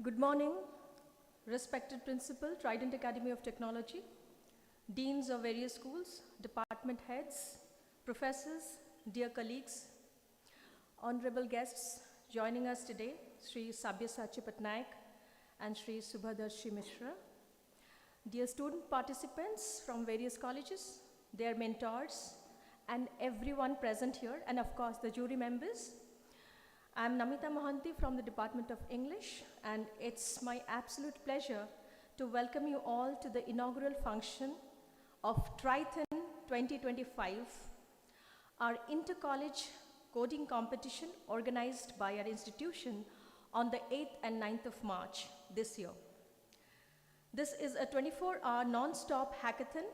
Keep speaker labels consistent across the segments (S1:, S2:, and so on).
S1: Good morning, respected Principal, Trident Academy of Technology, Deans of various schools, department heads, professors, dear colleagues, honorable guests joining us today, Sri Sabyasachi Patnaik and Sri Subhadarshi Mishra, dear student participants from various colleges, their mentors, and everyone present here, and of course the jury members. I'm Namita Mohanty from the Department of English, and it's my absolute pleasure to welcome you all to the inaugural function of Trithon 2025, our inter-college coding competition organized by our institution on the 8th and 9th of March this year. This is a 24-hour non-stop hackathon,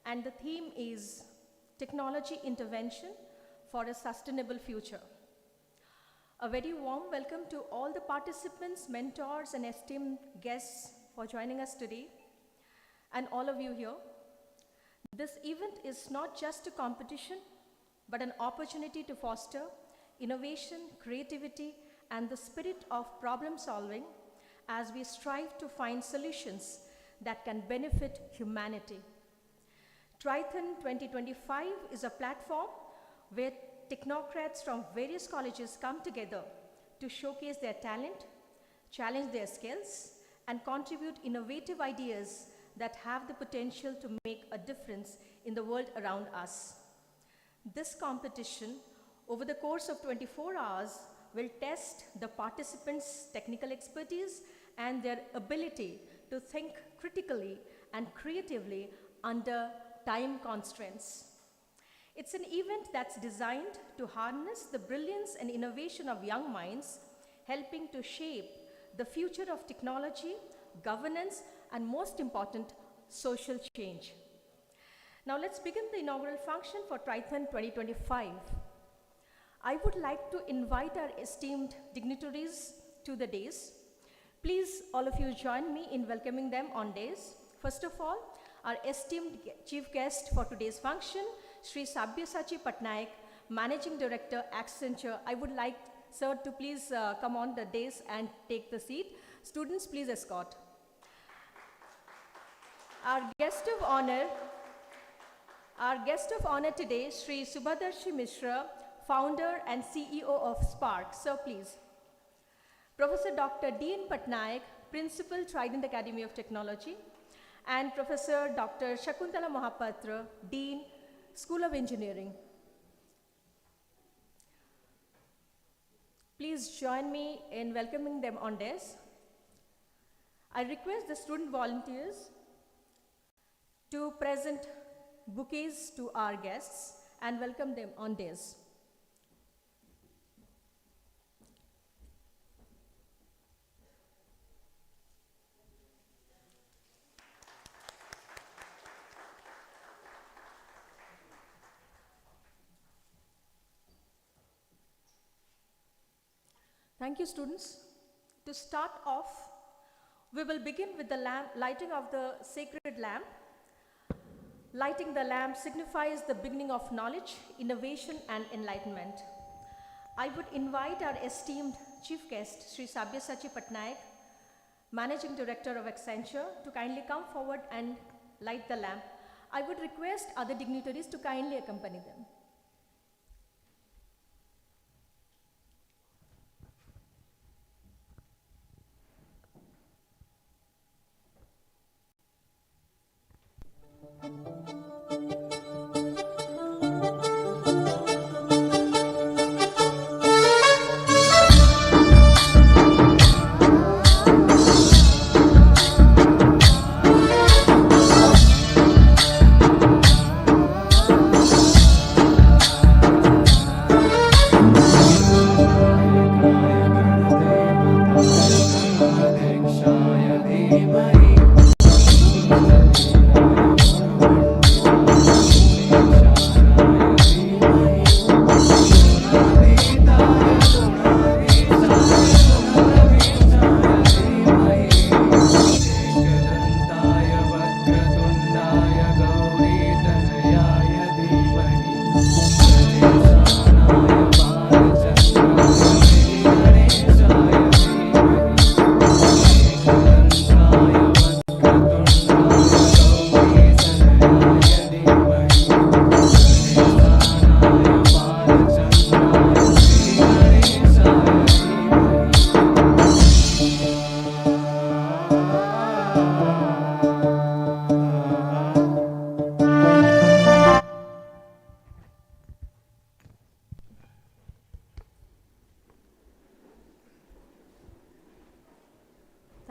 S1: and the theme is Technology Intervention for a Sustainable Future. A very warm welcome to all the participants, mentors, and esteemed guests for joining us today, and all of you here. This event is not just a competition, but an opportunity to foster innovation, creativity, and the spirit of problem solving as we strive to find solutions that can benefit humanity. Trithon 2025 is a platform where technocrats from various colleges come together to showcase their talent, challenge their skills, and contribute innovative ideas that have the potential to make a difference in the world around us. This competition, over the course of 24 hours, will test the participants' technical expertise and their ability to think critically and creatively under time constraints. It's an event that's designed to harness the brilliance and innovation of young minds, helping to shape the future of technology, governance, and most important, social change. Now let's begin the inaugural function for Trithon 2025. I would like to invite our esteemed dignitaries to the dais. Please, all of you join me in welcoming them on dais. First of all, our esteemed chief guest for today's function, Sri Sabyasachi Patnaik, Managing Director, Accenture. I would like sir to please come on the dais and take the seat. Students, please escort. Our guest of honor today, Sri Subhadarshi Mishra, founder and CEO of Spark. Sir, please. Professor Dr. D.N. Patnaik, Principal, Trident Academy of Technology, and Professor Dr. Shakuntala Mahapatra, Dean, School of Engineering. Please join me in welcoming them on dais. I request the student volunteers to present bouquets to our guests and welcome them on dais. Thank you, students. To start off, we will begin with the lighting of the sacred lamp. Lighting the lamp signifies the beginning of knowledge, innovation, and enlightenment. I would invite our esteemed chief guest, Sri Sabyasachi Patnaik, Managing Director of Accenture, to kindly come forward and light the lamp. I would request other dignitaries to kindly accompany them.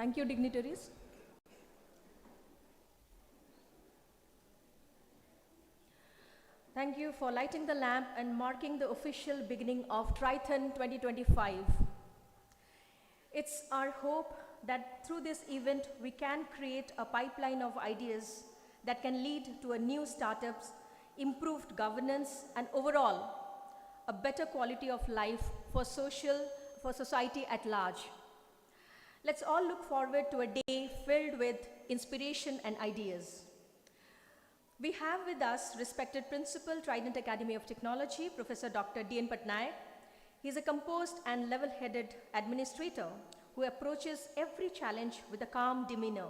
S1: Thank you, dignitaries. Thank you for lighting the lamp and marking the official beginning of Trithon 2025. It's our hope that through this event, we can create a pipeline of ideas that can lead to a new startups, improved governance, and overall, a better quality of life for society at large. Let's all look forward to a day filled with inspiration and ideas. We have with us respected Principal, Trident Academy of Technology, Professor Dr. D.N. Patnaik. He is a composed and level-headed administrator who approaches every challenge with a calm demeanor.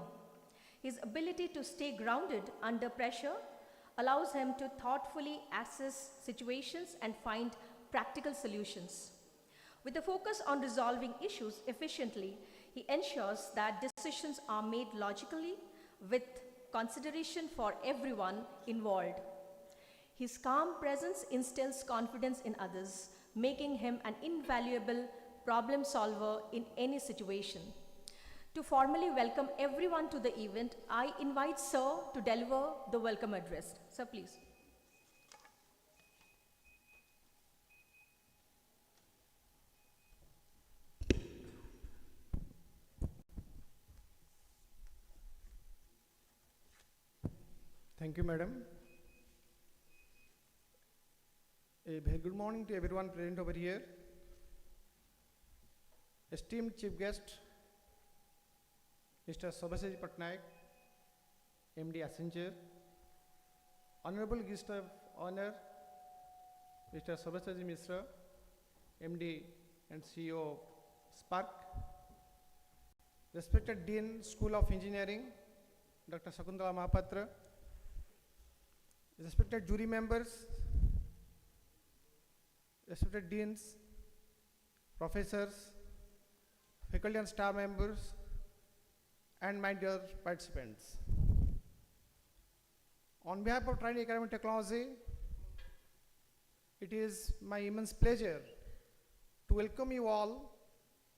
S1: His ability to stay grounded under pressure allows him to thoughtfully assess situations and find practical solutions. With a focus on resolving issues efficiently, he ensures that decisions are made logically with consideration for everyone involved. His calm presence instills confidence in others, making him an invaluable problem solver in any situation. To formally welcome everyone to the event, I invite Sir to deliver the welcome address. Sir, please.
S2: Thank you, madam. A very good morning to everyone present over here. Esteemed chief guest, Mr. Subhasaj Patnaik, MD Accenture. Honorable guest of honor, Mr. Subhasaj Mishra, MD and CEO of Spark. Respected Dean, School of Engineering, Dr. Shakuntala Mahapatra. Respected jury members, respected deans, professors, faculty and staff members, and my dear participants. On behalf of Trident Academy of Technology, it is my immense pleasure to welcome you all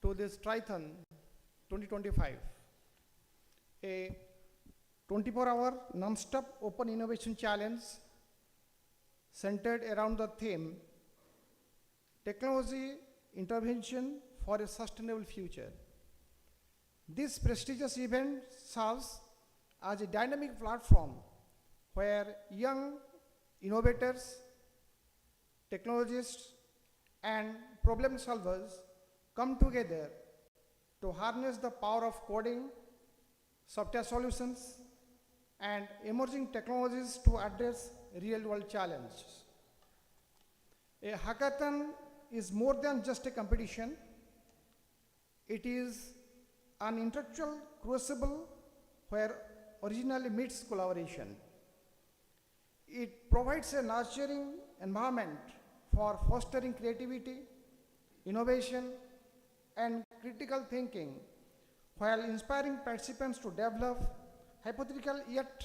S2: to this Trithon 2025, a 24-hour non-stop open innovation challenge centered around the theme Technology Intervention for a Sustainable Future. This prestigious event serves as a dynamic platform where young innovators, technologists, and problem solvers come together to harness the power of coding, software solutions, and emerging technologies to address real-world challenges. A hackathon is more than just a competition. It is an intellectual crucible where originality meets collaboration. It provides a nurturing environment for fostering creativity, innovation, and critical thinking, while inspiring participants to develop hypothetical yet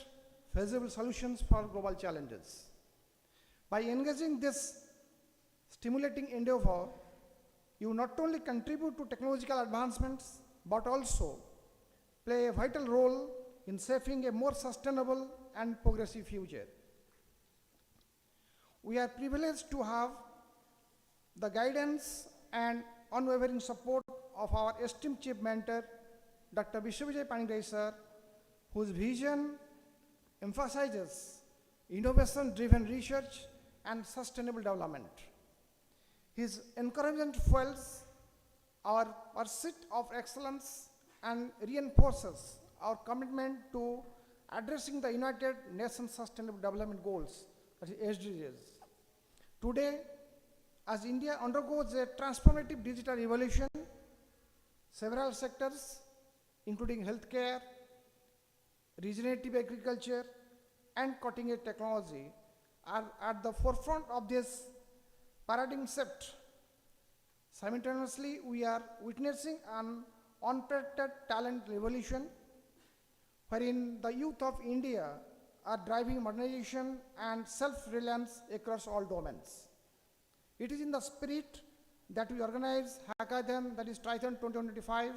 S2: feasible solutions for global challenges. By engaging this stimulating endeavor, you not only contribute to technological advancements, but also play a vital role in shaping a more sustainable and progressive future. We are privileged to have the guidance and unwavering support of our esteemed chief mentor, Dr. Vishwavijay Panigrahi sir, whose vision emphasizes innovation-driven research and sustainable development. His encouragement fuels our pursuit of excellence and reinforces our commitment to addressing the United Nations Sustainable Development Goals, that is SDGs. Today, as India undergoes a transformative digital revolution, several sectors, including healthcare, regenerative agriculture, and cutting-edge technology, are at the forefront of this paradigm shift. Simultaneously, we are witnessing an unprecedented talent revolution, wherein the youth of India are driving modernization and self-reliance across all domains. It is in the spirit that we organize Hackathon, that is Trithon 2025,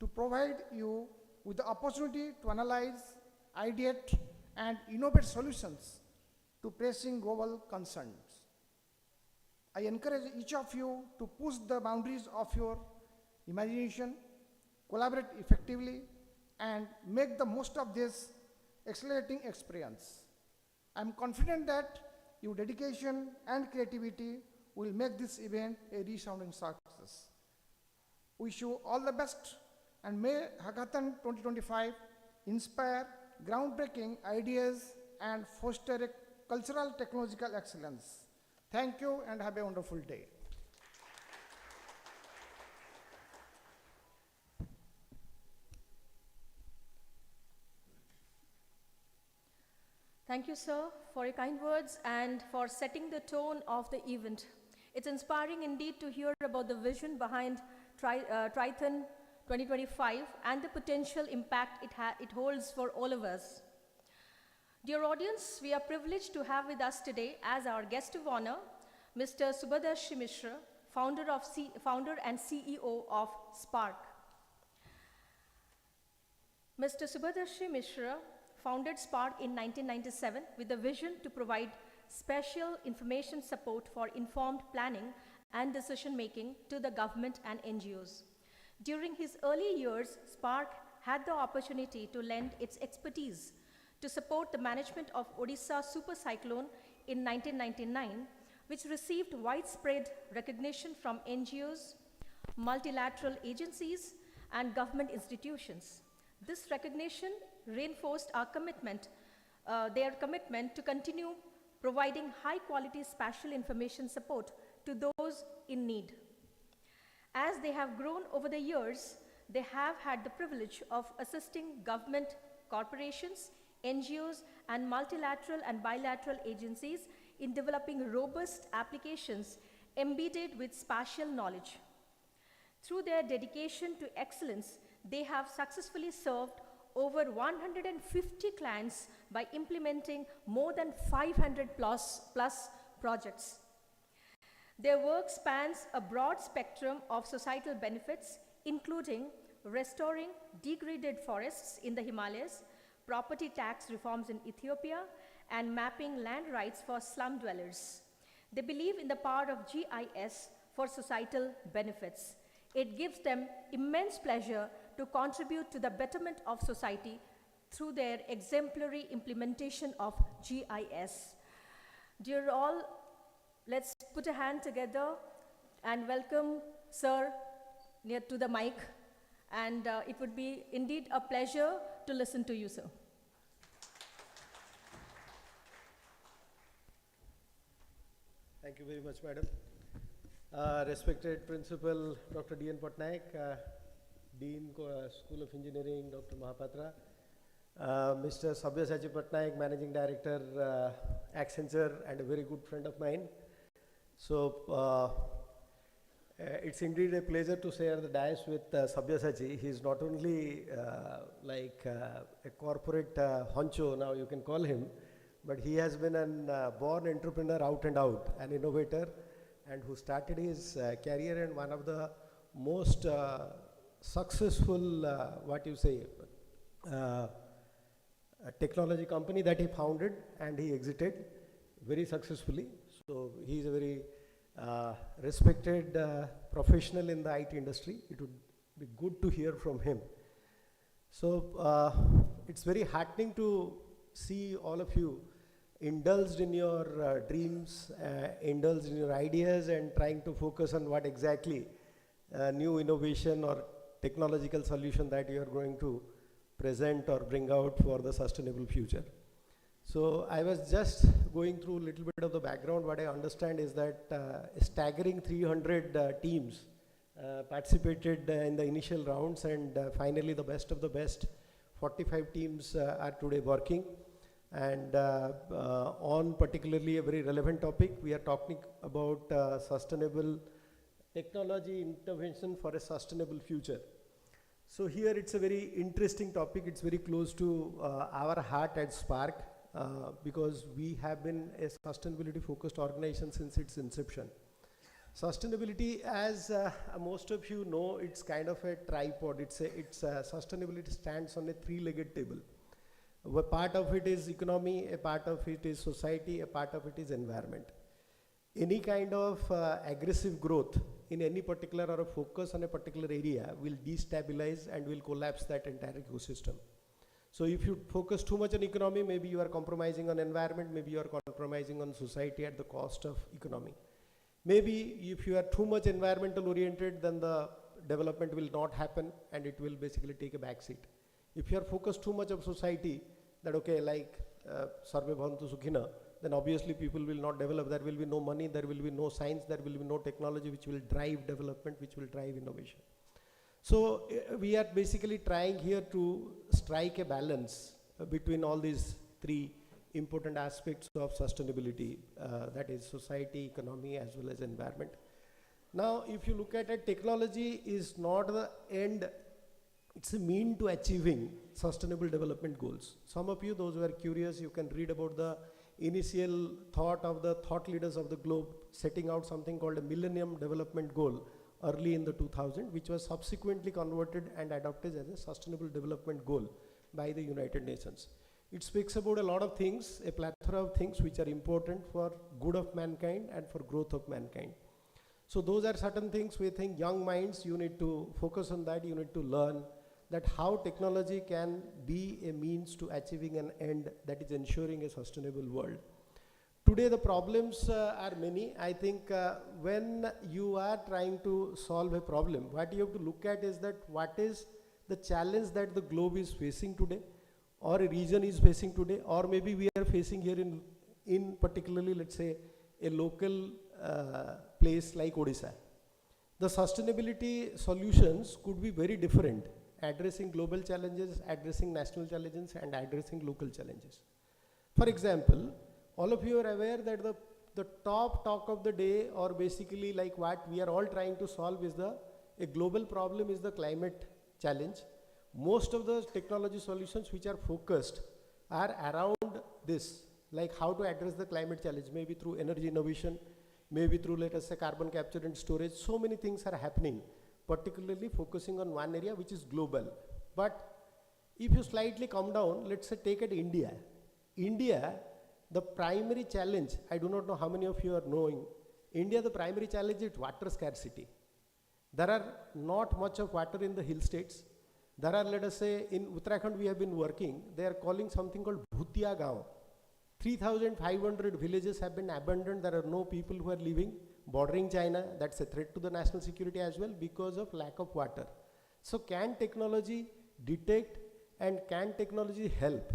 S2: to provide you with the opportunity to analyze, ideate, and innovate solutions to pressing global concerns. I encourage each of you to push the boundaries of your imagination, collaborate effectively, and make the most of this accelerating experience. I am confident that your dedication and creativity will make this event a resounding success. Wish you all the best, and may Hackathon 2025 inspire groundbreaking ideas and foster a cultural technological excellence. Thank you and have a wonderful day.
S1: Thank you, sir, for your kind words and for setting the tone of the event. It's inspiring indeed to hear about the vision behind Trithon 2025 and the potential impact it holds for all of us. Dear audience, we are privileged to have with us today as our guest of honor, Mr. Subhadarshi Mishra, founder and CEO of Spark. Mr. Subhadarshi Mishra founded Spark in 1997 with a vision to provide special information support for informed planning and decision making to the government and NGOs. During his early years, Spark had the opportunity to lend its expertise to support the management of Odisha super cyclone in 1999, which received widespread recognition from NGOs, multilateral agencies, and government institutions. This recognition reinforced their commitment to continue providing high-quality spatial information support to those in need. As they have grown over the years, they have had the privilege of assisting government, corporations, NGOs, and multilateral and bilateral agencies in developing robust applications embedded with spatial knowledge. Through their dedication to excellence, they have successfully served over 150 clients by implementing more than 500 plus projects. Their work spans a broad spectrum of societal benefits, including restoring degraded forests in the Himalayas, property tax reforms in Ethiopia, and mapping land rights for slum dwellers. They believe in the power of GIS for societal benefits. It gives them immense pleasure to contribute to the betterment of society through their exemplary implementation of GIS. Dear all, let's put a hand together and welcome Sir near to the mic. And it would be indeed a pleasure to listen to you, sir.
S3: Thank you very much, madam. Respected Principal Dr. D.N. Patnaik, Dean, School of Engineering, Dr. Mahapatra, Mr. Sabyasachi Patnaik, Managing Director, Accenture, and a very good friend of mine. So, it's indeed a pleasure to share the dais with Sabyasachi. He is not only a corporate honcho, now you can call him, but he has been a born entrepreneur out and out, an innovator, and who started his career in one of the most successful, technology company that he founded, and he exited very successfully. So he is a very respected professional in the IT industry. It would be good to hear from him. So it's very heartening to see all of you indulged in your dreams, indulged in your ideas, and trying to focus on what exactly new innovation or technological solution that you are going to present or bring out for the sustainable future. So I was just going through a little bit of the background. What I understand is that a staggering 300 teams participated in the initial rounds, and finally the best of the best 45 teams are today working. And on particularly a very relevant topic, we are talking about sustainable technology intervention for a sustainable future. So here it's a very interesting topic. It's very close to our heart at Spark. Because we have been a sustainability focused organization since its inception. Sustainability, as most of you know, it's kind of a tripod. Sustainability stands on a three-legged table. A part of it is economy, a part of it is society, a part of it is environment. Any kind of aggressive growth in any particular or a focus on a particular area will destabilize and will collapse that entire ecosystem. So if you focus too much on economy, maybe you are compromising on environment, maybe you are compromising on society at the cost of economy. Maybe if you are too much environmental oriented, then the development will not happen and it will basically take a back seat. If you are focused too much on society, that okay, like Sarve Bhavantu Sukhina, then obviously people will not develop. There will be no money, there will be no science, there will be no technology which will drive development, which will drive innovation. So we are basically trying here to strike a balance between all these three important aspects of sustainability, that is society, economy, as well as environment. Now, if you look at it, technology is not the end, it's a mean to achieving sustainable development goals. Some of you, those who are curious, you can read about the initial thought of the thought leaders of the globe setting out something called a Millennium Development Goal early in the 2000, which was subsequently converted and adopted as a Sustainable Development Goal by the United Nations. It speaks about a lot of things, a plethora of things which are important for good of mankind and for growth of mankind. So those are certain things we think young minds, you need to focus on that, you need to learn that how technology can be a means to achieving an end that is ensuring a sustainable world. Today the problems are many. I think when you are trying to solve a problem, what you have to look at is that what is the challenge that the globe is facing today, or a region is facing today, or maybe we are facing here in particularly, let's say, a local place like Odisha. The sustainability solutions could be very different, addressing global challenges, addressing national challenges, and addressing local challenges. For example, all of you are aware that the top talk of the day, or basically like what we are all trying to solve is a global problem is the climate challenge. Most of the technology solutions which are focused are around this, like how to address the climate challenge, maybe through energy innovation, maybe through, let us say, carbon capture and storage. So many things are happening, particularly focusing on one area which is global. But if you slightly come down, let's say take at India. India, the primary challenge, I do not know how many of you are knowing, India, the primary challenge is water scarcity. There are not much of water in the hill states. There are, let us say, in Uttarakhand we have been working, they are calling something called Bhutia Gaon. 3,500 villages have been abandoned, there are no people who are living, bordering China, that's a threat to the national security as well because of lack of water. So can technology detect and can technology help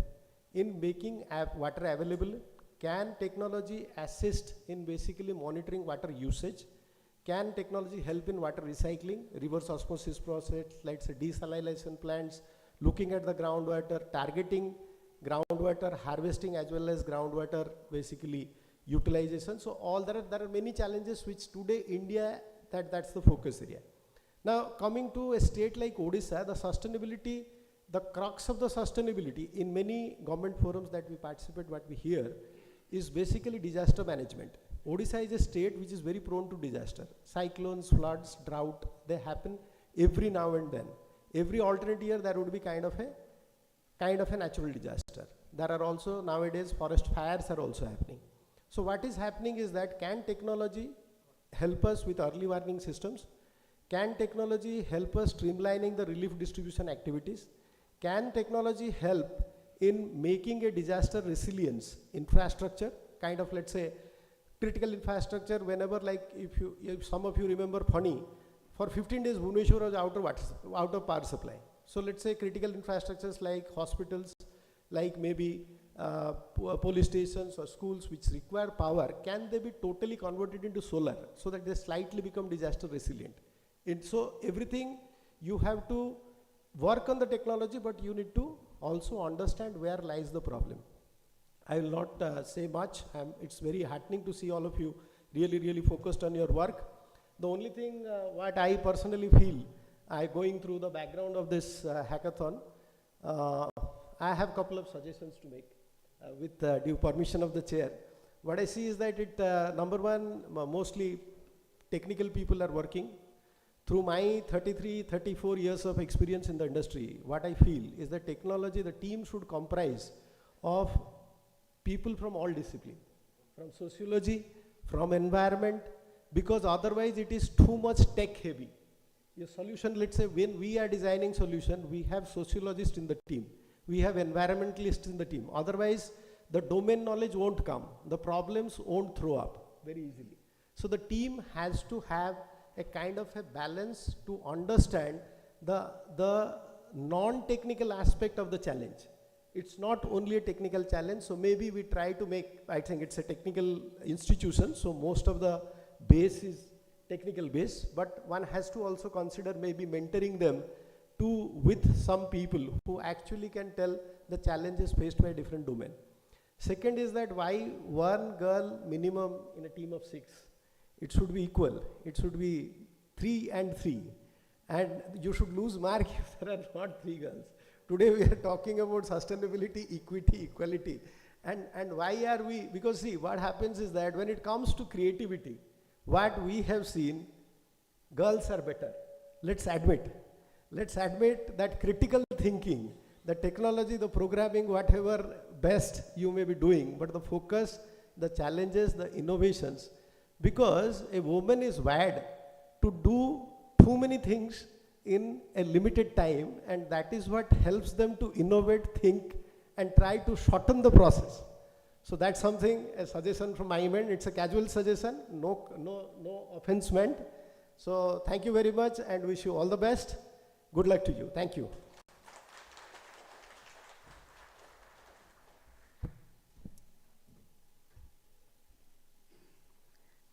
S3: in making water available? Can technology assist in basically monitoring water usage? Can technology help in water recycling, reverse osmosis process, let's say desalination plants, looking at the groundwater, targeting groundwater harvesting as well as groundwater basically utilization. So all there are many challenges which today India, that's the focus area. Now coming to a state like Odisha, the sustainability, the crux of the sustainability in many government forums that we participate, what we hear is basically disaster management. Odisha is a state which is very prone to disaster. Cyclones, floods, drought, they happen every now and then. Every alternate year there would be kind of a natural disaster. There are also nowadays forest fires are also happening. So what is happening is that can technology help us with early warning systems? Can technology help us streamlining the relief distribution activities? Can technology help in making a disaster resilience infrastructure, kind of, let's say, critical infrastructure? Whenever, like if some of you remember funny, for 15 days Bhubaneswar was out of power supply. So let's say critical infrastructures like hospitals, like maybe police stations or schools which require power, can they be totally converted into solar so that they slightly become disaster resilient? And so everything you have to work on the technology, but you need to also understand where lies the problem. I will not say much. It's very heartening to see all of you really focused on your work. The only thing what I personally feel, going through the background of this hackathon, I have a couple of suggestions to make with due permission of the chair. What I see is that it, number one, mostly technical people are working. Through my 33, 34 years of experience in the industry, what I feel is that technology, the team should comprise of people from all disciplines, from sociology, from environment, because otherwise it is too much tech heavy. Your solution, let's say when we are designing solution, we have sociologists in the team, we have environmentalists in the team. Otherwise, the domain knowledge won't come, the problems won't throw up very easily. So the team has to have a kind of a balance to understand the non-technical aspect of the challenge. It's not only a technical challenge, so maybe we try to make, I think it's a technical institution, so most of the base is technical base, but one has to also consider maybe mentoring them with some people who actually can tell the challenges faced by a different domain. Second is that why one girl minimum in a team of 6? It should be equal. It should be 3 and 3. And you should lose mark if there are not 3 girls. Today we are talking about sustainability, equity, equality. And why are we, because see, what happens is that when it comes to creativity, what we have seen, girls are better. Let's admit that critical thinking, the technology, the programming, whatever best you may be doing, but the focus, the challenges, the innovations, because a woman is wired to do too many things in a limited time, and that is what helps them to innovate, think, and try to shorten the process. So that's something, a suggestion from my end. It's a casual suggestion, no offense meant. So thank you very much and wish you all the best. Good luck to you. Thank you.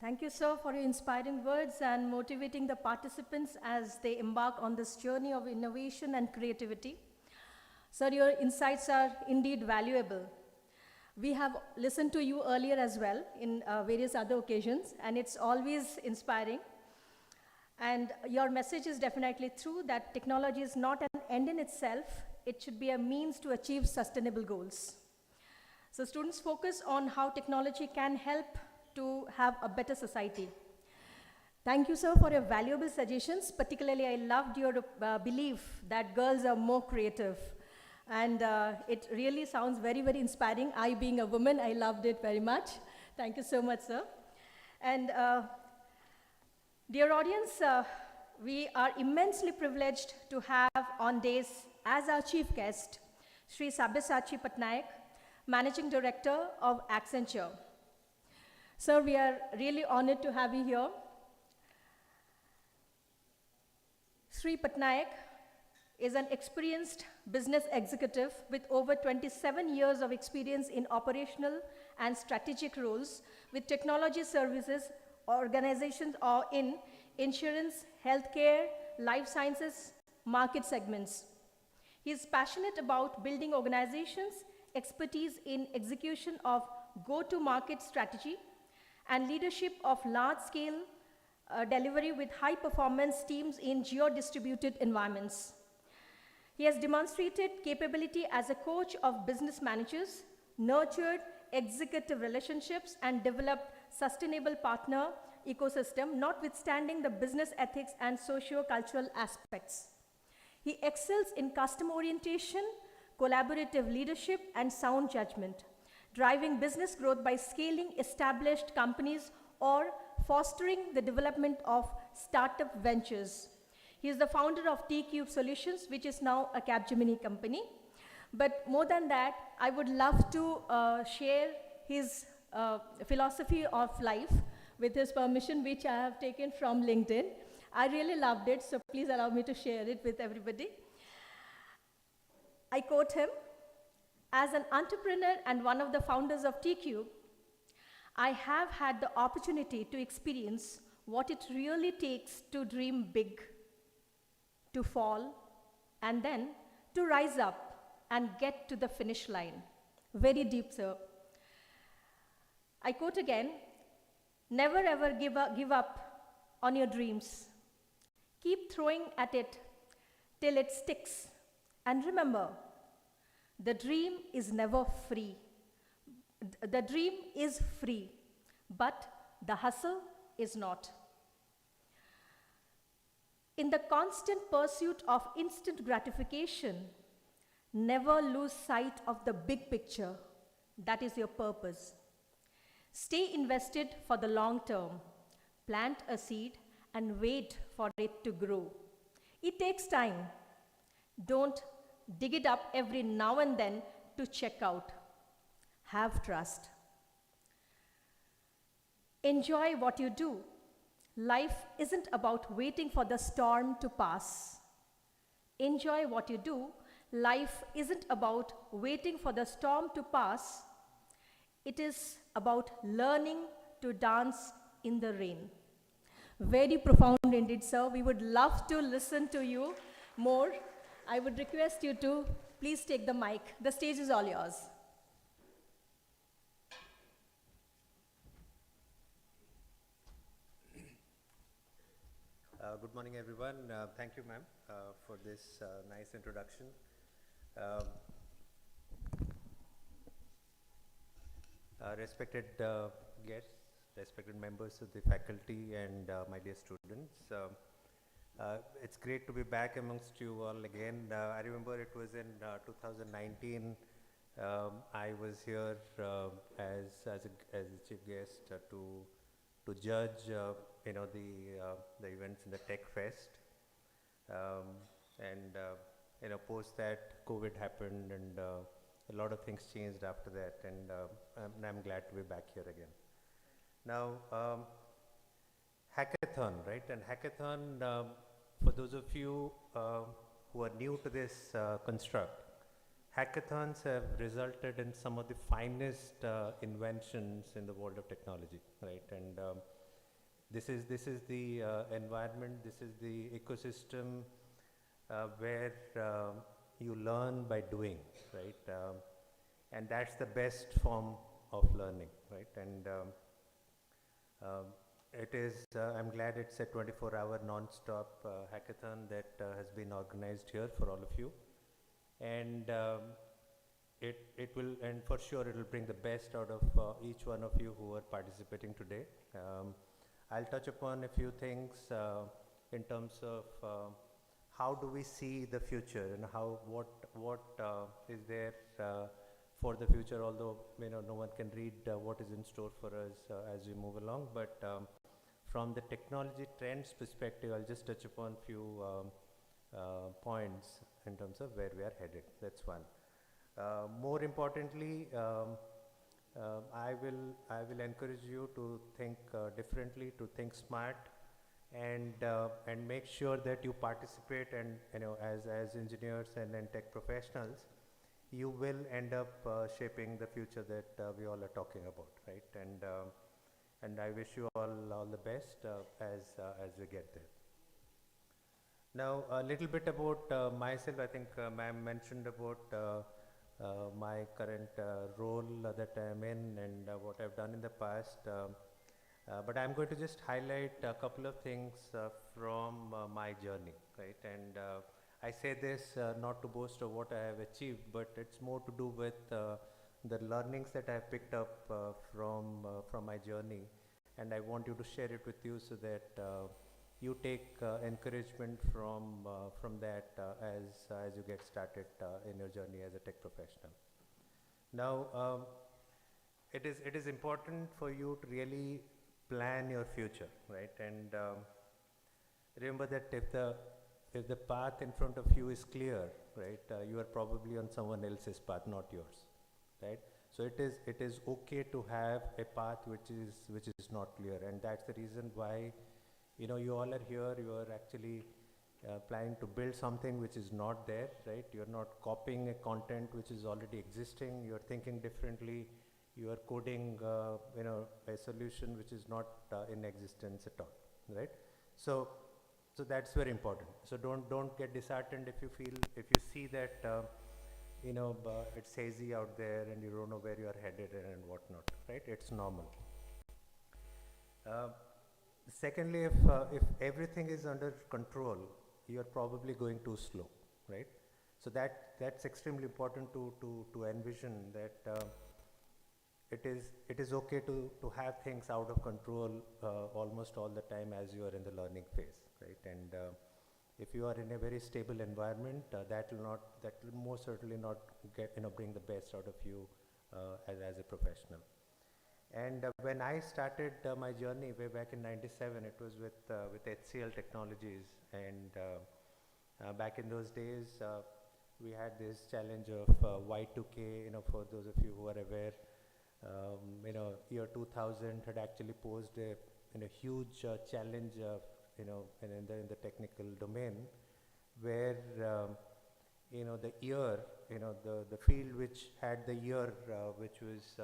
S1: Thank you, sir, for your inspiring words and motivating the participants as they embark on this journey of innovation and creativity. Sir, your insights are indeed valuable. We have listened to you earlier as well in various other occasions, and it's always inspiring. And your message is definitely true that technology is not an end in itself. It should be a means to achieve sustainable goals. So students focus on how technology can help to have a better society. Thank you, sir, for your valuable suggestions. Particularly, I loved your belief that girls are more creative. And it really sounds very, very inspiring. I, being a woman, I loved it very much. Thank you so much, sir. And dear audience, we are immensely privileged to have on days as our chief guest, Sri Sabyasachi Patnaik, Managing Director of Accenture. Sir, we are really honored to have you here. Sri Patnaik is an experienced business executive with over 27 years of experience in operational and strategic roles with technology services organizations or in insurance, healthcare, life sciences, market segments. He is passionate about building organizations, expertise in execution of go-to-market strategy, and leadership of large-scale delivery with high-performance teams in geo-distributed environments. He has demonstrated capability as a coach of business managers, nurtured executive relationships, and developed sustainable partner ecosystem, notwithstanding the business ethics and socio-cultural aspects. He excels in customer orientation, collaborative leadership, and sound judgment, driving business growth by scaling established companies or fostering the development of startup ventures. He is the founder of T-Cube Solutions, which is now a Capgemini company. But more than that, I would love to share his philosophy of life with his permission, which I have taken from LinkedIn. I really loved it, so please allow me to share it with everybody. I quote him, "As an entrepreneur and one of the founders of T-Cube, I have had the opportunity to experience what it really takes to dream big, to fall, and then to rise up and get to the finish line." Very deep, sir. I quote again, "Never ever give up on your dreams. Keep throwing at it till it sticks. And remember, the dream is never free. The dream is free, but the hustle is not." In the constant pursuit of instant gratification, never lose sight of the big picture. That is your purpose. Stay invested for the long term. Plant a seed and wait for it to grow. It takes time. Don't dig it up every now and then to check out. Have trust. Enjoy what you do. Life isn't about waiting for the storm to pass. Enjoy what you do. Life isn't about waiting for the storm to pass. It is about learning to dance in the rain. Very profound indeed, sir. We would love to listen to you more. I would request you to please take the mic. The stage is all yours.
S4: Good morning, everyone. Thank you, ma'am, for this nice introduction. Um, respected guests, respected members of the faculty, and my dear students. It's great to be back amongst you all again. I remember it was in 2019. I was here as a chief guest to judge, the events in the Tech Fest, and post that COVID happened, and a lot of things changed after that, and I'm glad to be back here again. Now, Hackathon, right? And Hackathon, for those of you who are new to this construct, hackathons have resulted in some of the finest inventions in the world of technology, right? And this is the environment, this is the ecosystem where you learn by doing, right? And that's the best form of learning, right? And it is, I'm glad it's a 24-hour non-stop hackathon that has been organized here for all of you. And it will, and for sure it will bring the best out of each one of you who are participating today. I'll touch upon a few things in terms of how do we see the future, and what is there for the future, although no one can read what is in store for us as we move along. But from the technology trends perspective, I'll just touch upon few points in terms of where we are headed. That's one. More importantly, I will encourage you to think differently, to think smart, and make sure that you participate, and as engineers and tech professionals, you will end up shaping the future that we all are talking about, right? And I wish you all the best as we get there. Now, a little bit about myself. I think ma'am mentioned about my current role that I am in, and what I've done in the past. But I'm going to just highlight a couple of things from my journey, right? And I say this not to boast of what I have achieved, but it's more to do with the learnings that I've picked up from my journey, and I want you to share it with you so that you take encouragement from that as you get started in your journey as a tech professional. Now, it is important for you to really plan your future, right? And remember that if the path in front of you is clear, right, you are probably on someone else's path, not yours, right? So it is okay to have a path which is not clear, and that's the reason why you all are here. You are actually planning to build something which is not there, right? You're not copying a content which is already existing. You're thinking differently. You are coding, a solution which is not in existence at all, right? So that's very important. So don't get disheartened if you see that it's hazy out there and you don't know where you are headed and whatnot, right? It's normal. Secondly, if everything is under control, you are probably going too slow, right? So that's extremely important to envision that it is okay to have things out of control almost all the time as you are in the learning phase, right? And if you are in a very stable environment, that will most certainly not bring the best out of you as a professional. And when I started my journey way back in '97, it was with HCL Technologies, and back in those days, we had this challenge of Y2K. For those of you who are aware, year 2000 had actually posed a huge challenge, in the technical domain, where the year, the field which had the year, which was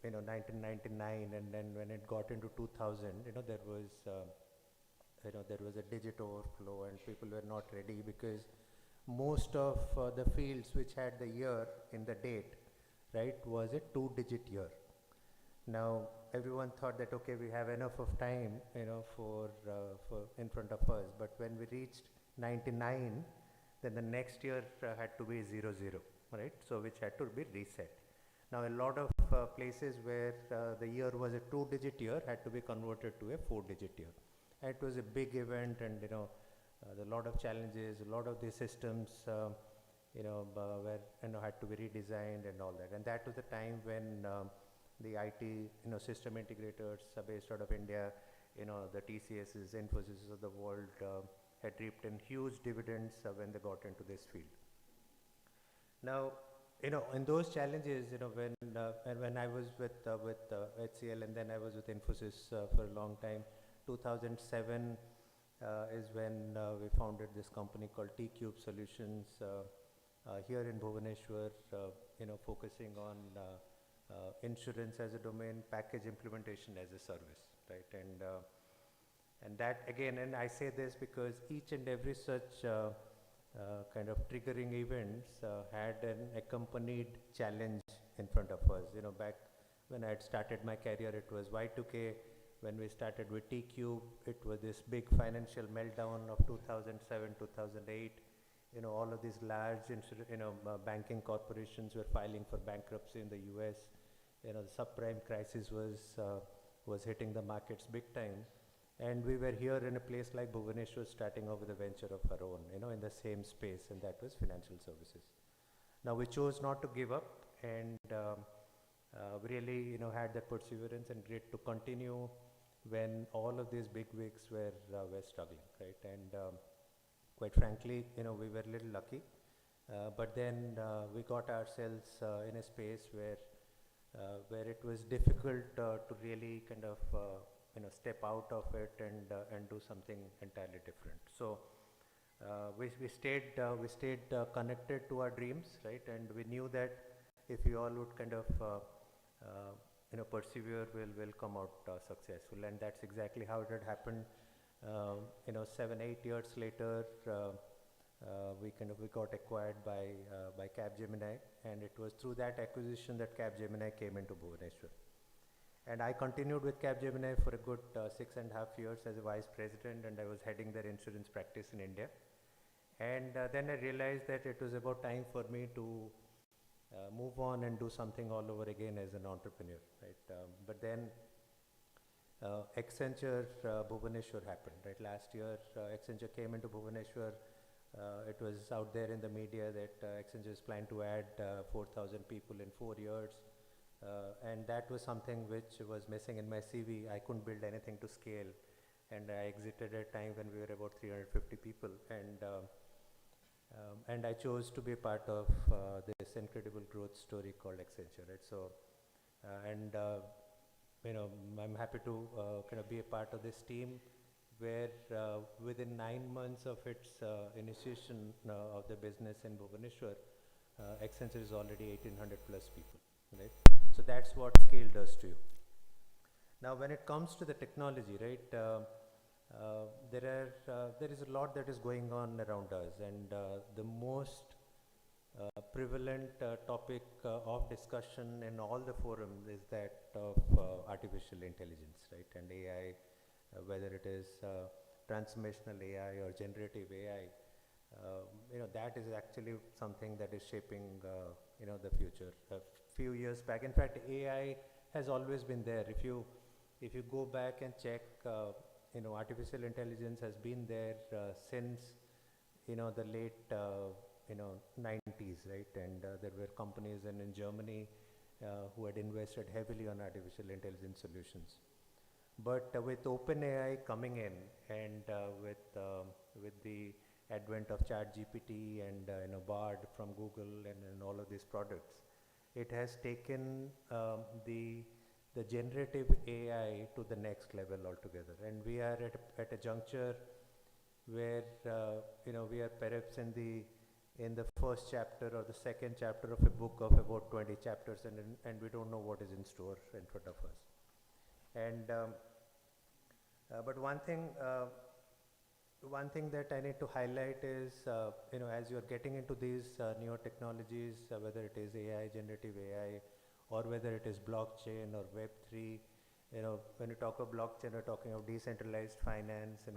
S4: 1999, and then when it got into 2000, there was a digit overflow, and people were not ready because most of the fields which had the year in the date, right, was a 2-digit year. Now everyone thought that okay, we have enough of time, for in front of us. But when we reached 99, then the next year had to be 00, right? So which had to be reset. Now a lot of places where the year was a 2-digit year had to be converted to a 4-digit year. And it was a big event, and a lot of challenges, a lot of the systems, were had to be redesigned and all that. And that was the time when the IT, system integrators based out of India, the TCSs, Infosys of the world had reaped in huge dividends when they got into this field. Now, in those challenges, when I was with HCL, and then I was with Infosys for a long time. 2007 is when we founded this company called T-Cube Solutions here in Bhubaneswar, focusing on insurance as a domain, package implementation as a service, right? And that again, and I say this because each and every such kind of triggering events had an accompanied challenge in front of us. Back when I had started my career, it was Y2K. When we started with T-Cube, it was this big financial meltdown of 2007, 2008. All of these large banking corporations were filing for bankruptcy in the US. The subprime crisis was hitting the markets big time. And we were here in a place like Bhubaneswar, starting off with a venture of our own, in the same space, and that was financial services. Now we chose not to give up, and really, had that perseverance and grit to continue when all of these big wigs were struggling, right? And quite frankly, we were a little lucky, but then we got ourselves in a space where it was difficult to really kind of step out of it and do something entirely different. So we stayed connected to our dreams, right? And we knew that if we all would kind of persevere, we'll come out successful. And that's exactly how it had happened. 7-8 years later, we got acquired by Capgemini, and it was through that acquisition that Capgemini came into Bhubaneswar. And I continued with Capgemini for a good 6.5 years as a vice president, and I was heading their insurance practice in India. And then I realized that it was about time for me to move on and do something all over again as an entrepreneur, right? But then Accenture Bhubaneswar happened, right? Last year, Accenture came into Bhubaneswar. It was out there in the media that Accenture is planning to add 4,000 people in 4 years. And that was something which was missing in my CV. I couldn't build anything to scale, and I exited at a time when we were about 350 people, and I chose to be a part of this incredible growth story called Accenture, right? So, I'm happy to kind of be a part of this team, where within 9 months of its initiation of the business in Bhubaneswar, Accenture is already 1,800 plus people, right? So that's what scale does to you. Now, when it comes to the technology, right, there is a lot that is going on around us, and the most prevalent topic of discussion in all the forums is that of artificial intelligence, right, and AI, whether it is transformational AI or generative AI. That is actually something that is shaping the future. A few years back, in fact, AI has always been there. If you go back and check artificial intelligence has been there since, the late, 90s, right? And there were companies in Germany who had invested heavily on artificial intelligence solutions. But with OpenAI coming in and with the advent of ChatGPT and Bard from Google and all of these products, it has taken the generative AI to the next level altogether. And we are at a juncture where we are perhaps in the first chapter or the second chapter of a book of about 20 chapters, and we don't know what is in store in front of us. And but one thing that I need to highlight is, as you are getting into these newer technologies, whether it is AI, generative AI, or whether it is blockchain or Web3, when you talk of blockchain, we're talking of decentralized finance.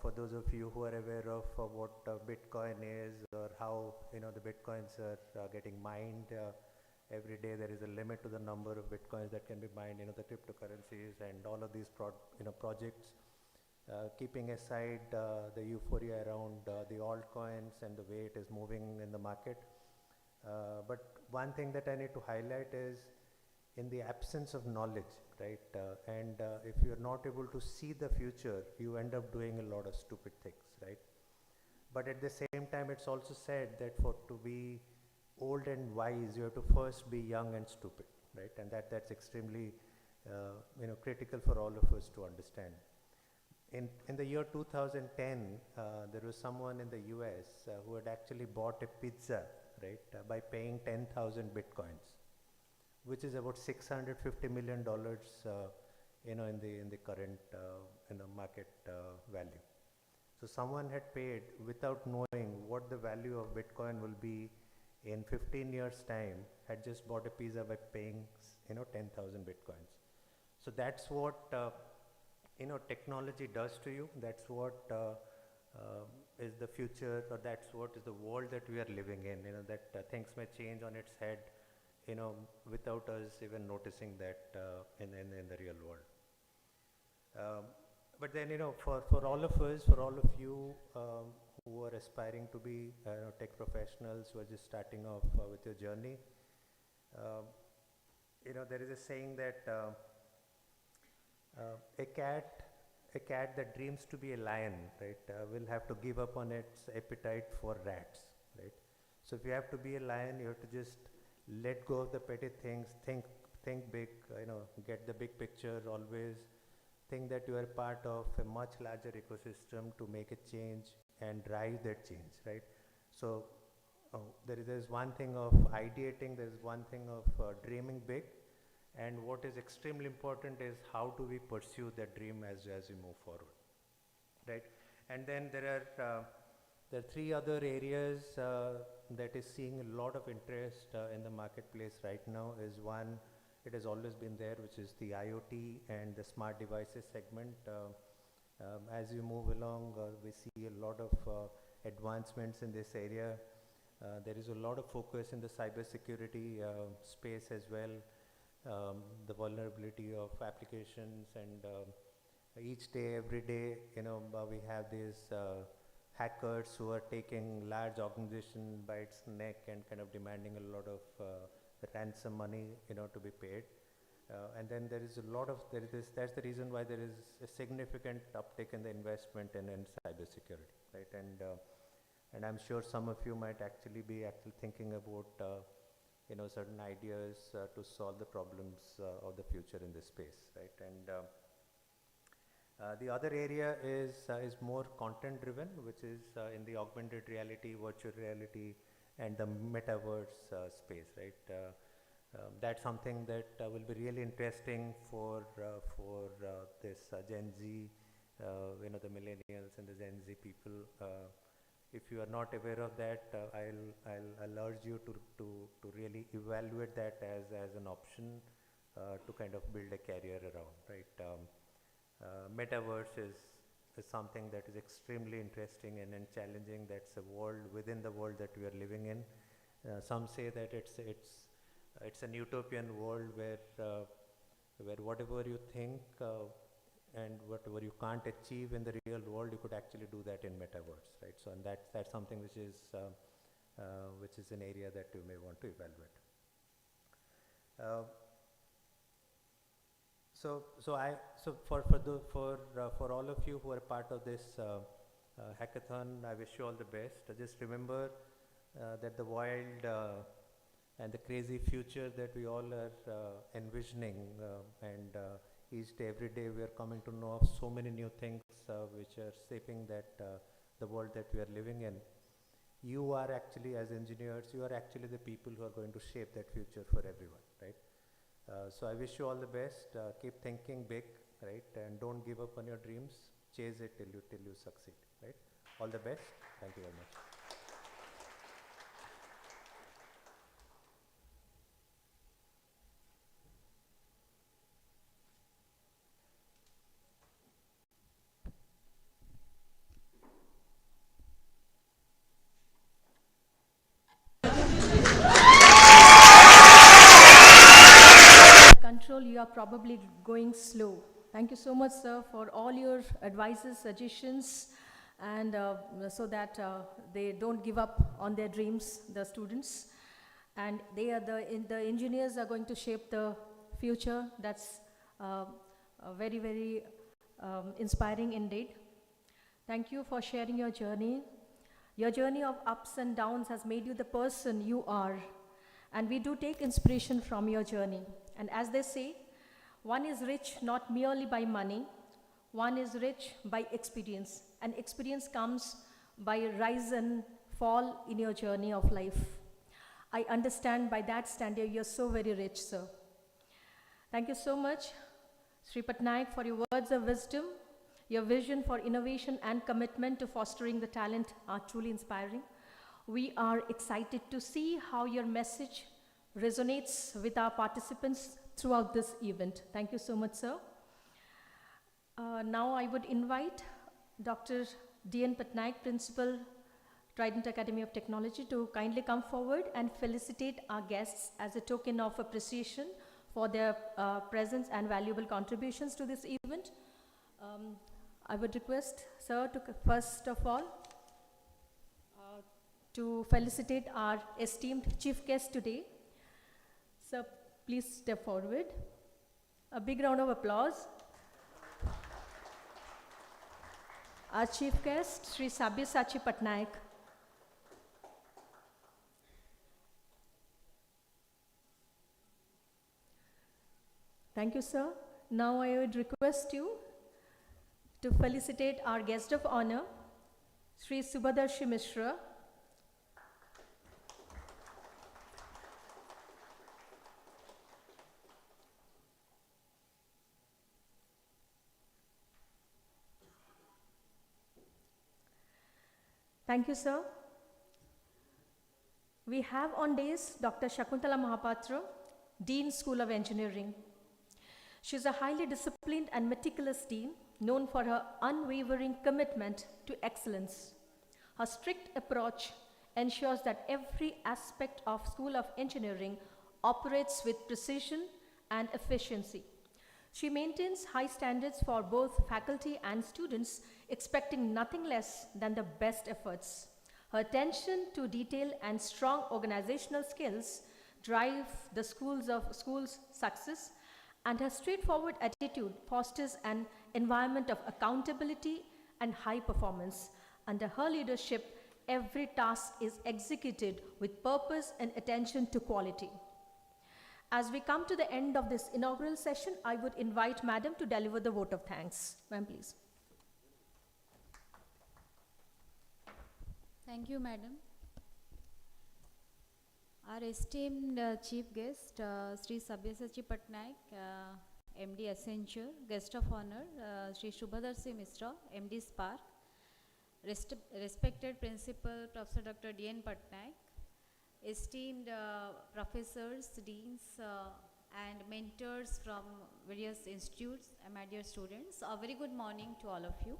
S4: For those of you who are aware of what Bitcoin is, or how the Bitcoins are getting mined. Every day there is a limit to the number of Bitcoins that can be mined, the cryptocurrencies and all of these projects, keeping aside the euphoria around the altcoins and the way it is moving in the market. But one thing that I need to highlight is, in the absence of knowledge, right, and if you're not able to see the future, you end up doing a lot of stupid things, right? But at the same time, it's also said that to be old and wise, you have to first be young and stupid, right? And that's extremely critical for all of us to understand. In the year 2010, there was someone in the US who had actually bought a pizza, right, by paying 10,000 Bitcoins, which is about $650 million, in the current market value. So someone had paid without knowing what the value of Bitcoin will be in 15 years' time, had just bought a pizza by paying 10,000 Bitcoins. So that's what technology does to you. That's what is the future, or that's what is the world that we are living in. That things may change on its head, without us even noticing that in the real world. But then, for all of us, for all of you who are aspiring to be tech professionals, who are just starting off with your journey, there is a saying that a cat that dreams to be a lion, right, will have to give up on its appetite for rats, right? So if you have to be a lion, you have to just let go of the petty things, think big, get the big picture, always think that you are part of a much larger ecosystem to make a change and drive that change, right? So there is one thing of ideating, there is one thing of dreaming big, and what is extremely important is how do we pursue that dream as we move forward, right? And then there are three other areas that is seeing a lot of interest in the marketplace right now. Is one, it has always been there, which is the IoT and the smart devices segment. As you move along, we see a lot of advancements in this area. There is a lot of focus in the cybersecurity space as well. The vulnerability of applications, and each day, every day, we have these hackers who are taking large organization by its neck and kind of demanding a lot of ransom money, to be paid. And then there is a lot of, that's the reason why there is a significant uptick in the investment in cybersecurity, right? And I'm sure some of you might actually be thinking about certain ideas to solve the problems of the future in this space, right? And the other area is more content driven, which is in the augmented reality, virtual reality, and the metaverse space, right? That's something that will be really interesting for this Gen Z, the millennials and the Gen Z people. If you are not aware of that, I'll urge you to really evaluate that as an option to kind of build a career around, right? Metaverse is something that is extremely interesting and challenging. That's a world within the world that we are living in. Some say that it's an utopian world where whatever you think and whatever you can't achieve in the real world, you could actually do that in metaverse, right? So, and that's something which is an area that you may want to evaluate. So for all of you who are part of this hackathon, I wish you all the best. Just remember that the wild and the crazy future that we all are envisioning, and each day, every day, we are coming to know of so many new things which are shaping that the world that we are living in. You are actually, as engineers, you are actually the people who are going to shape that future for everyone, right? So I wish you all the best. Keep thinking big, right? And don't give up on your dreams. Chase it till you succeed, right? All the best. Thank you very much.
S1: Control, you are probably going slow. Thank you so much, sir, for all your advices, suggestions, and so that they don't give up on their dreams, the students. And the engineers are going to shape the future. That's very, very inspiring indeed. Thank you for sharing your journey. Your journey of ups and downs has made you the person you are. And we do take inspiration from your journey. And as they say, one is rich not merely by money, one is rich by experience. And experience comes by rise and fall in your journey of life. I understand by that standard you're so very rich, sir. Thank you so much, Sri Patnaik, for your words of wisdom. Your vision for innovation and commitment to fostering the talent are truly inspiring. We are excited to see how your message resonates with our participants throughout this event. Thank you so much, sir. Now I would invite Dr. D.N. Patnaik, Principal, Trident Academy of Technology, to kindly come forward and felicitate our guests as a token of appreciation for their presence and valuable contributions to this event. I would request, sir, to first of all, to felicitate our esteemed chief guest today. Sir, please step forward. A big round of applause. Our chief guest, Sri Sabyasachi Patnaik. Thank you, sir. Now I would request you to felicitate our guest of honor, Sri Subhadarshi Mishra. Thank you, sir. We have on days Dr. Shakuntala Mahapatra, Dean, School of Engineering. She is a highly disciplined and meticulous dean, known for her unwavering commitment to excellence. Her strict approach ensures that every aspect of School of Engineering operates with precision and efficiency. She maintains high standards for both faculty and students, expecting nothing less than the best efforts. Her attention to detail and strong organizational skills drive the school's success, and her straightforward attitude fosters an environment of accountability and high performance. Under her leadership, every task is executed with purpose and attention to quality. As we come to the end of this inaugural session, I would invite Madam to deliver the vote of thanks. Ma'am, please.
S5: Thank you, Madam. Our esteemed chief guest, Sri Sabyasachi Patnaik, MD Accenture, guest of honor, Sri Subhadarshi Mishra, MD Spark, respected Principal Professor Dr. D.N. Patnaik, esteemed professors, deans, and mentors from various institutes, and my dear students, a very good morning to all of you.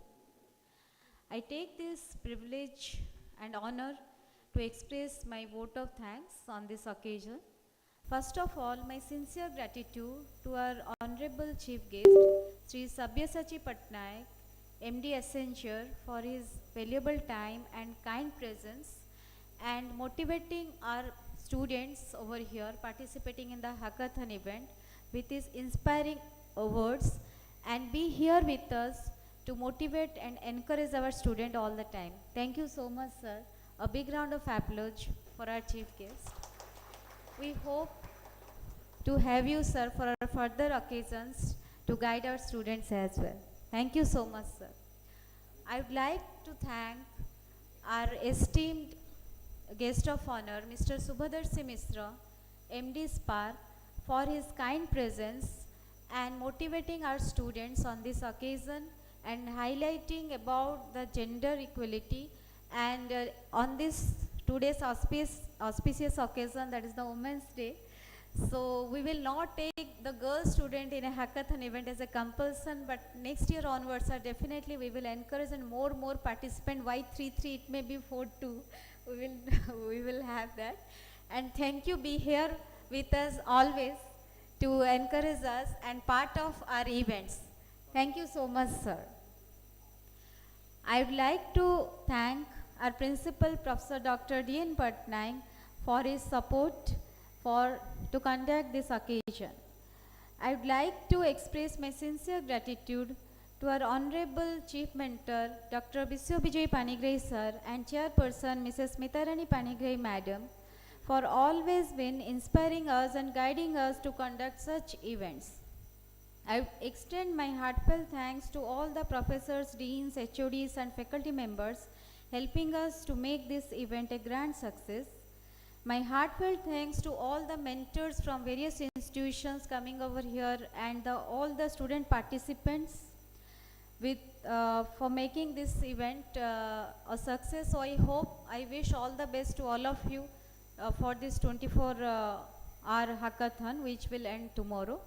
S5: I take this privilege and honor to express my vote of thanks on this occasion. First of all, my sincere gratitude to our Honorable Chief Guest, Sri Sabyasachi Patnaik, MD Accenture, for his valuable time and kind presence and motivating our students over here participating in the hackathon event with his inspiring words and be here with us to motivate and encourage our student all the time. Thank you so much, sir. A big round of applause for our chief guest. We hope to have you, sir, for our further occasions to guide our students as well. Thank you so much, sir. I would like to thank our esteemed guest of honor, Mr. Subhadarshi Misra, MD SPAR, for his kind presence and motivating our students on this occasion and highlighting about the gender equality and on this today's auspicious occasion, that is the Women's Day. So we will not take the girl student in a hackathon event as a compulsion, but next year onwards, definitely we will encourage and more participant. Why 3-3? It may be 4-2. We will have that. And thank you. Be here with us always to encourage us and part of our events. Thank you so much, sir. I would like to thank our principal, Professor Dr. D.N. Patnaik, for his support to conduct this occasion. I would like to express my sincere gratitude to our Honorable Chief Mentor, Dr. Biswa Vijay Panigrahi sir, and Chairperson, Mrs. Smitarani Panigrahi Madam, for always been inspiring us and guiding us to conduct such events. I extend my heartfelt thanks to all the professors, deans, HODs and faculty members helping us to make this event a grand success. My heartfelt thanks to all the mentors from various institutions coming over here and all the student participants for making this event a success. So I wish all the best to all of you for this 24-hour hackathon, which will end tomorrow.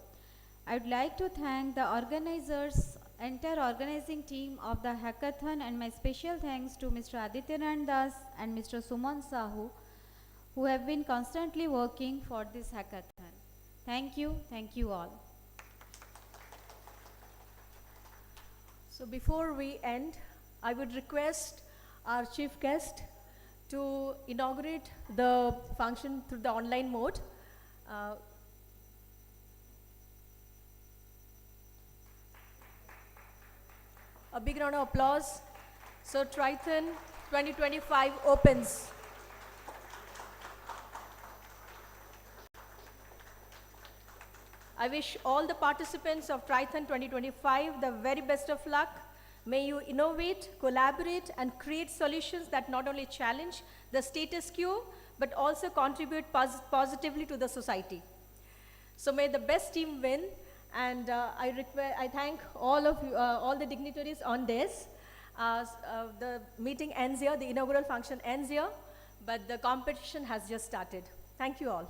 S5: I would like to thank the organizers, entire organizing team of the hackathon, and my special thanks to Mr. Adityanan Das and Mr. Suman Sahu, who have been constantly working for this hackathon. Thank you all.
S1: So before we end, I would request our chief guest to inaugurate the function through the online mode. A big round of applause. So Trithon 2025 opens. I wish all the participants of Trithon 2025 the very best of luck. May you innovate, collaborate, and create solutions that not only challenge the status quo, but also contribute positively to the society. So may the best team win, and I thank all of you, all the dignitaries on this. The meeting ends here, the inaugural function ends here, but the competition has just started. Thank you all.